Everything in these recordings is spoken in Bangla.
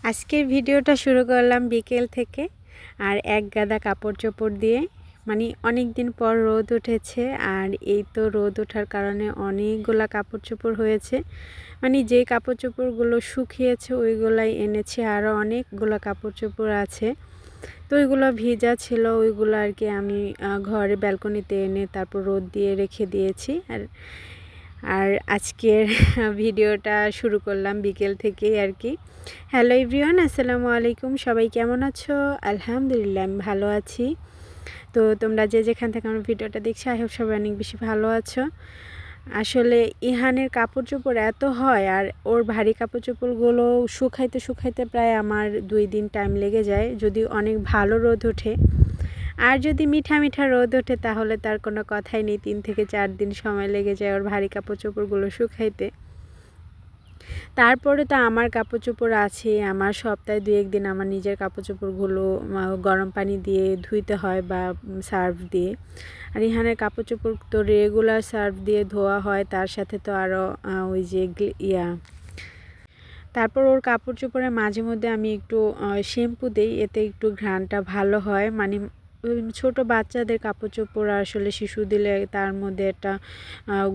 আজকের ভিডিওটা শুরু করলাম বিকেল থেকে আর এক গাদা কাপড় চোপড় দিয়ে। মানে অনেক দিন পর রোদ উঠেছে আর এই তো রোদ ওঠার কারণে অনেকগুলা কাপড় চোপড় হয়েছে। মানে যে কাপড় চোপড়গুলো শুকিয়েছে ওইগুলাই এনেছি, আরও অনেকগুলো কাপড় চোপড় আছে। তো ওইগুলো ভিজা ছিল, ওইগুলো আর কি আমি ঘরে ব্যালকনিতে এনে তারপর রোদ দিয়ে রেখে দিয়েছি। আর আজকের ভিডিওটা শুরু করলাম বিকেল থেকেই আর কি। হ্যালো এভরিওয়ান, আসসালামু আলাইকুম। সবাই কেমন আছো? আলহামদুলিল্লাহ আমি ভালো আছি। তো তোমরা যে যেখান থেকে আমার ভিডিওটা দেখছো, আই হোপ সবাই অনেক বেশি ভালো আছো। আসলে ইহানের কাপড় চোপড় এত হয় আর ওর ভারী কাপড় চোপড়গুলো শুকাইতে শুকাইতে প্রায় আমার 2 দিন টাইম লেগে যায়, যদি অনেক ভালো রোদ ওঠে। আর যদি মিঠা মিঠা রোদ ওঠে তাহলে তার কোনো কথাই নেই, 3 থেকে 4 দিন সময় লেগে যায় ওর ভারী কাপড় চোপড়গুলো শুকাইতে। তারপরে তো আমার কাপড় চোপড় আছে, আমার সপ্তাহে 2-1 দিন আমার নিজের কাপড় চোপড়গুলো গরম পানি দিয়ে ধুইতে হয় বা সার্ফ দিয়ে। আর ইহানের কাপড় চোপড় তো রেগুলার সার্ফ দিয়ে ধোয়া হয়, তার সাথে তো আরও ওই যে তারপর ওর কাপড় চোপড়ে মাঝে মধ্যে আমি একটু শ্যাম্পু দিই, এতে একটু ঘ্রাণটা ভালো হয়। মানে ছোট বাচ্চাদের কাপড় চোপড় আসলে শিশু দিলে তার মধ্যে একটা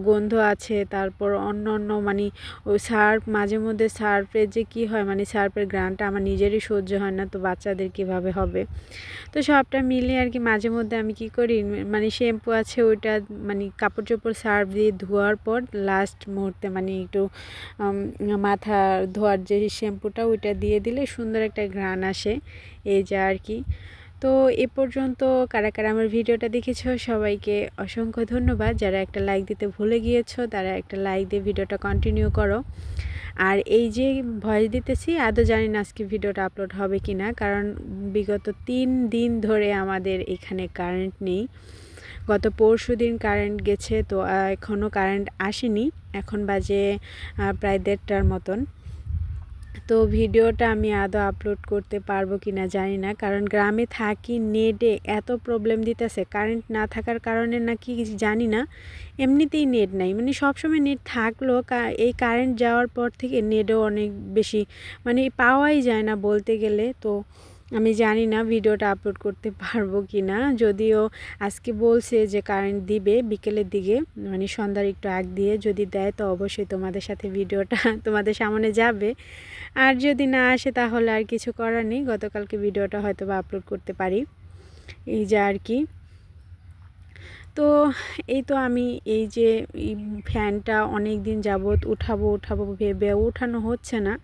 গন্ধ আছে। তারপর অন্য অন্য মানে ওই সার্ফ, মাঝে মধ্যে সার্ফের যে কী হয়, মানে সার্ফের ঘ্রাণটা আমার নিজেরই সহ্য হয় না, তো বাচ্চাদের কিভাবে হবে। তো সবটা মিলিয়ে আর কি মাঝে মধ্যে আমি কি করি, মানে শ্যাম্পু আছে ওইটা মানে কাপড় চোপড় সার্ফ দিয়ে ধোয়ার পর লাস্ট মুহূর্তে মানে একটু মাথা ধোয়ার যে শ্যাম্পুটা ওইটা দিয়ে দিলে সুন্দর একটা ঘ্রাণ আসে। এই যা আর কি। তো এ পর্যন্ত কারা কারা আমার ভিডিওটা দেখেছো সবাইকে অসংখ্য ধন্যবাদ। যারা একটা লাইক দিতে ভুলে গিয়েছো তারা একটা লাইক দিয়ে ভিডিওটা কন্টিনিউ করো। আর এই যে ভয়েস দিতেছি, আদৌ জানি না আজকে ভিডিওটা আপলোড হবে কি না, কারণ বিগত 3 দিন ধরে আমাদের এখানে কারেন্ট নেই। গত পরশু দিন কারেন্ট গেছে, তো এখনও কারেন্ট আসেনি। এখন বাজে প্রায় 1:30টার মতন। তো ভিডিওটা আমি আদৌ আপলোড করতে পারবো কি না জানি না, কারণ গ্রামে থাকি, নেটে এত প্রবলেম দিতেছে। কারেন্ট না থাকার কারণে নাকি জানি না, এমনিতেই নেট নাই। মানে সবসময় নেট থাকলেও এই কারেন্ট যাওয়ার পর থেকে নেটও অনেক বেশি মানে পাওয়াই যায় না বলতে গেলে। তো আমি জানি না ভিডিওটা আপলোড করতে পারবো কি না। যদিও আজকে বলছে যে কারেন্ট দিবে বিকেলের দিকে, মানে সন্ধ্যার একটু আগ দিয়ে যদি দেয় তো অবশ্যই তোমাদের সাথে ভিডিওটা তোমাদের সামনে যাবে। আর যদি না আসে তাহলে আর কিছু করার নেই, গতকালকে ভিডিওটা হয়তো বা আপলোড করতে পারি। এই যে আর কি। তো এই তো আমি এই যে ফ্যানটা অনেক দিন যাবত উঠাবো উঠাবো ভেবে উঠানো হচ্ছে না।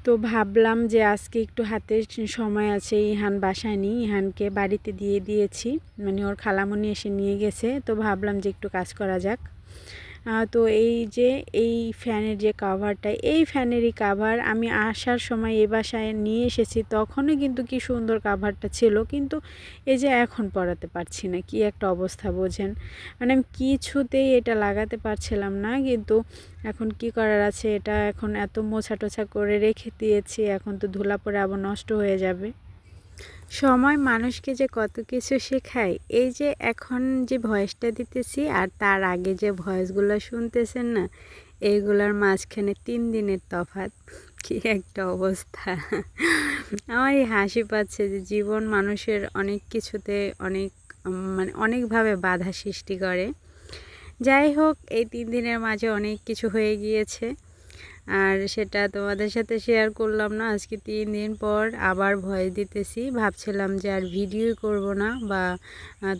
তো ভাবলাম যে আজকে একটু হাতে সময় আছে, ইহান বাসায় নেই, ইহানকে বাড়িতে দিয়ে দিয়েছি, মানে ওর খালামণি এসে নিয়ে গেছে। তো ভাবলাম যে একটু কাজ করা যাক। তো এই যে এই ফ্যানের যে কাভারটা, এই ফ্যানেরই কাভার আমি আসার সময় এই বাসায় নিয়ে এসেছি, তখনও কিন্তু কি সুন্দর কাভারটা ছিল, কিন্তু এই যে এখন পরাতে পারছি না। কি একটা অবস্থা বোঝেন। মানে আমি কিছুতেই এটা লাগাতে পারছিলাম না, কিন্তু এখন কি করার আছে, এটা এখন এত মোছা টোছা করে রেখে দিয়েছি, এখন তো ধুলা পড়ে আবার নষ্ট হয়ে যাবে। সময় মানুষকে যে কত কিছু শেখায়। এই যে এখন যে ভয়েসটা দিতেছি আর তার আগে যে ভয়েসগুলো শুনতেছেন না, এইগুলোর মাঝখানে 3 দিনের তফাৎ। কি একটা অবস্থা। আমারই হাসি পাচ্ছে যে জীবন মানুষের অনেক কিছুতে অনেক মানে অনেকভাবে বাধা সৃষ্টি করে। যাই হোক, এই 3 দিনের মাঝে অনেক কিছু হয়ে গিয়েছে, আর সেটা তোমাদের সাথে শেয়ার করলাম না। আজকে 3 দিন পর আবার ভয়েস দিতেছি। ভাবছিলাম যে আর ভিডিওই করব না, বা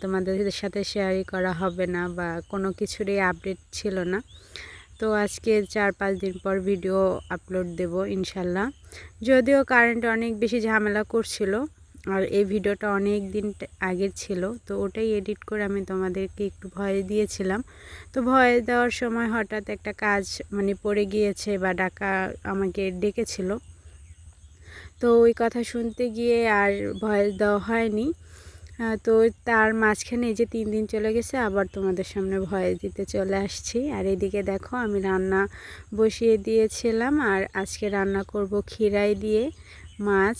তোমাদের সাথে শেয়ারই করা হবে না, বা কোনো কিছুরই আপডেট ছিল না। তো আজকে 4-5 দিন পর ভিডিও আপলোড দেব ইনশাল্লাহ। যদিও কারেন্ট অনেক বেশি ঝামেলা করছিল, আর এই ভিডিওটা অনেক দিন আগের ছিল, তো ওটাই এডিট করে আমি তোমাদেরকে একটু ভয়েস দিয়েছিলাম। তো ভয়েস দেওয়ার সময় হঠাৎ একটা কাজ মানে পড়ে গিয়েছে, বা ডাকা আমাকে ডেকেছিল, তো ওই কথা শুনতে গিয়ে আর ভয়েস দেওয়া হয়নি। তো তার মাঝখানে এই যে 3 দিন চলে গেছে, আবার তোমাদের সামনে ভয়েস দিতে চলে আসছি। আর এদিকে দেখো আমি রান্না বসিয়ে দিয়েছিলাম, আর আজকে রান্না করব খিরাই দিয়ে মাছ।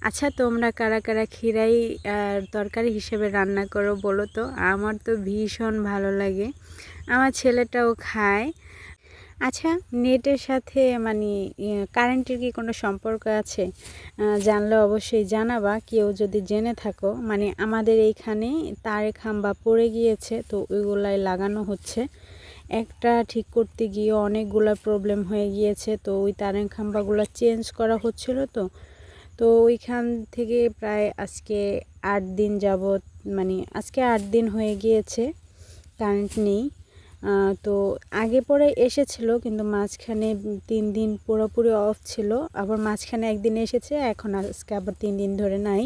আচ্ছা, তোমরা কারা কারা খিরাই তরকারি হিসেবে রান্না করো বলো তো। আমার তো ভীষণ ভালো লাগে, আমার ছেলেটাও খায়। আচ্ছা, নেটের সাথে মানে কারেন্টের কি কোনো সম্পর্ক আছে? জানলে অবশ্যই জানাবা, কেউ যদি জেনে থাকো। মানে আমাদের এইখানে তারের খাম্বা পড়ে গিয়েছে, তো ওইগুলাই লাগানো হচ্ছে। একটা ঠিক করতে গিয়ে অনেকগুলা প্রবলেম হয়ে গিয়েছে, তো ওই তারের খাম্বাগুলো চেঞ্জ করা হচ্ছিল। তো ওইখান থেকে প্রায় আজকে 8 দিন যাবত, মানে আজকে 8 দিন হয়ে গিয়েছে কারেন্ট নেই। তো আগে পরে এসেছিল, কিন্তু মাঝখানে 3 দিন পুরোপুরি অফ ছিল, আবার মাঝখানে একদিন এসেছে, এখন আজকে আবার 3 দিন ধরে নাই।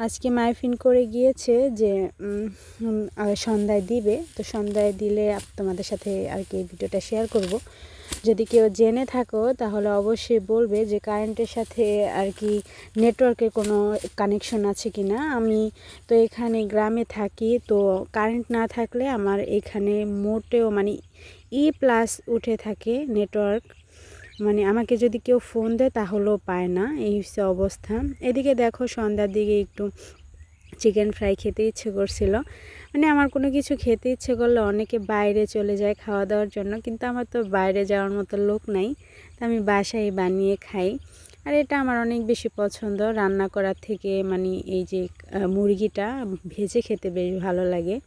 আজকে মাইফিন করে গিয়েছে যে সন্ধ্যায় দিবে, তো সন্ধ্যায় দিলে তোমাদের সাথে আর কি ভিডিওটা শেয়ার করব। যদি কেউ জেনে থাকো তাহলে অবশ্যই বলবে যে কারেন্টের সাথে আর কি নেটওয়ার্কের কোনো কানেকশন আছে কি না। আমি তো এখানে গ্রামে থাকি, তো কারেন্ট না থাকলে আমার এখানে মোটেও মানে প্লাস উঠে থাকে নেটওয়ার্ক। মানে আমাকে যদি কেউ ফোন দেয় তাহলেও পায় না, এই হচ্ছে অবস্থা। এদিকে দেখো সন্ধ্যার দিকে একটু চিকেন ফ্রাই খেতে ইচ্ছে করছিল। মানে আমার কোনো কিছু খেতে ইচ্ছে করলে অনেকে বাইরে চলে যায় খাওয়া দাওয়ার জন্য, কিন্তু আমার তো বাইরে যাওয়ার মতো লোক নাই, তো আমি বাসায় বানিয়ে খাই। আর এটা আমার অনেক বেশি পছন্দ রান্না করার থেকে। মানে এই যে মুরগিটা ভেজে খেতে বেশ ভালো লাগে।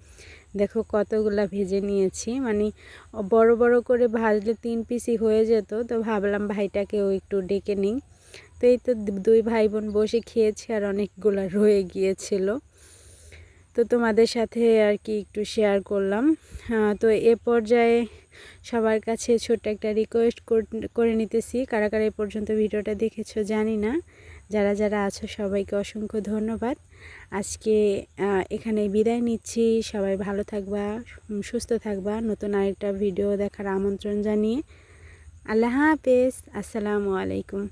দেখো কতগুলা ভেজে নিয়েছি, মানে বড় বড় করে ভাজলে 3 পিসই হয়ে যেত, তো ভাবলাম ভাইটাকেও একটু ডেকে নিই। তো এই তো 2 ভাই বোন বসে খেয়েছি, আর অনেকগুলা রয়ে গিয়েছিল, তো তোমাদের সাথে আর কি একটু শেয়ার করলাম। তো এ পর্যায়ে সবার কাছে ছোট্ট একটা রিকোয়েস্ট করে নিতেছি, কারা কারা এ পর্যন্ত ভিডিওটা দেখেছো জানি না। যারা যারা আছো সবাইকে অসংখ্য ধন্যবাদ। আজকে এখানে বিদায় নিচ্ছি। সবাই ভালো থাকবা, সুস্থ থাকবা। নতুন আরেকটা ভিডিও দেখার আমন্ত্রণ জানিয়ে আল্লাহ হাফেজ, আসসালামু আলাইকুম।